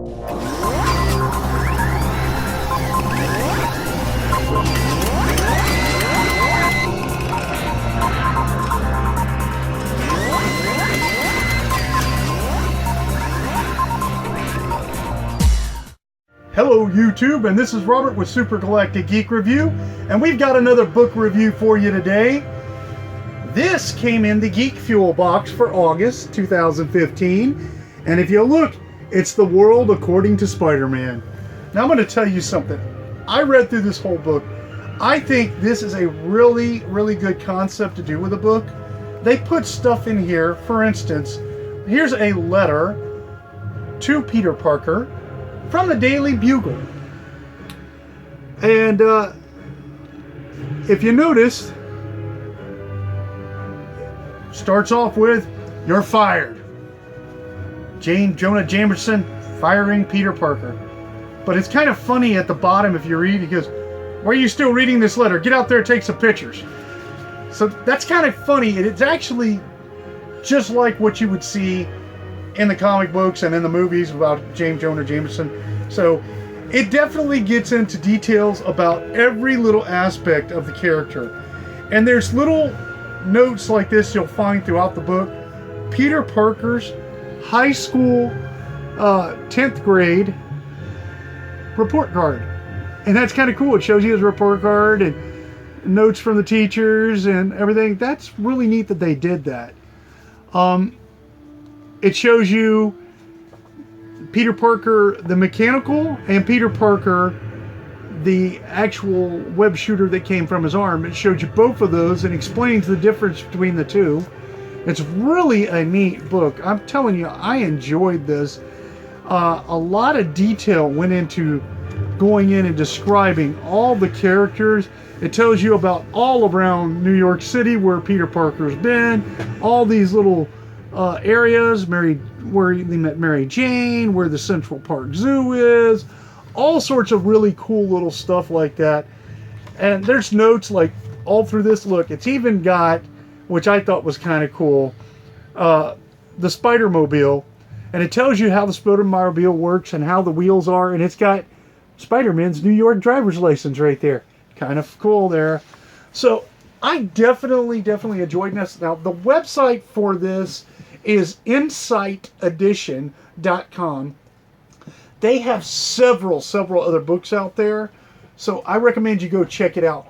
Hello YouTube, and this is Robert with Super Galactic Geek Review, and we've got another book review for you today. This came in the Geek Fuel box for August 2015, and if you look, it's The World According to Spider-Man. Now I'm going to tell you something. I read through this whole book. I think this is a really good concept to do with a book. They put stuff in here. For instance, here's a letter to Peter Parker from the Daily Bugle. And if you notice, starts off with, "You're fired." Jonah Jameson firing Peter Parker. But it's kind of funny at the bottom if you read, he goes, "Why are you still reading this letter? Get out there and take some pictures." So that's kind of funny. It's actually just like what you would see in the comic books and in the movies about Jonah Jameson. So it definitely gets into details about every little aspect of the character. And there's little notes like this you'll find throughout the book. Peter Parker's high school 10th grade report card. And that's kind of cool. It shows you his report card and notes from the teachers and everything. That's really neat that they did that. It shows you Peter Parker the mechanical and Peter Parker the actual web shooter that came from his arm. It showed you both of those and explains the difference between the two. It's really a neat book. I'm telling you, I enjoyed this. A lot of detail went into going in and describing all the characters. It tells you about all around New York City where Peter Parker's been, all these little areas, where they met Mary Jane, where the Central Park Zoo is, all sorts of really cool little stuff like that. And there's notes like all through this. Look, it's even got, which I thought was kind of cool, the Spider-Mobile, and it tells you how the Spider-Mobile works and how the wheels are, and it's got Spider-Man's New York driver's license right there. Kind of cool there. So I definitely enjoyed this. Now the website for this is insightedition.com. They have several other books out there, so I recommend you go check it out.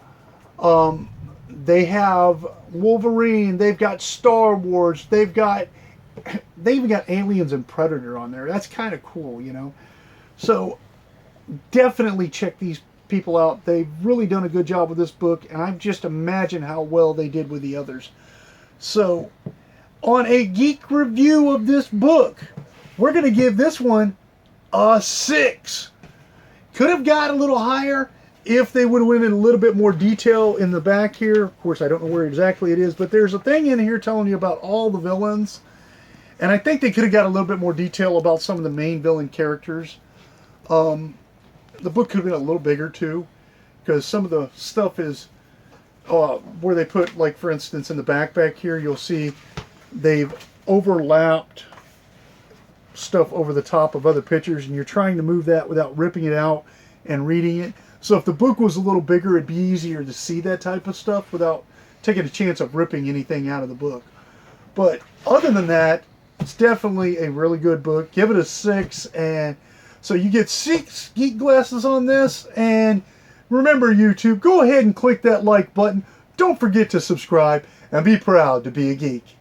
They have Wolverine, they've got Star Wars, they even got Aliens and Predator on there. That's kind of cool, you know. So definitely check these people out. They've really done a good job with this book, and I just imagine how well they did with the others. So on a geek review of this book, we're going to give this one a 6. Could have got a little higher if they would have went in a little bit more detail in the back here. Of course, I don't know where exactly it is, but there's a thing in here telling you about all the villains. And I think they could have got a little bit more detail about some of the main villain characters. The book could have been a little bigger too, because some of the stuff is where they put, like for instance in the back here, you'll see they've overlapped stuff over the top of other pictures, and you're trying to move that without ripping it out and reading it. So if the book was a little bigger, it'd be easier to see that type of stuff without taking a chance of ripping anything out of the book. But other than that, it's definitely a really good book. Give it a 6, and so you get 6 geek glasses on this. And remember, YouTube, go ahead and click that like button. Don't forget to subscribe, and be proud to be a geek.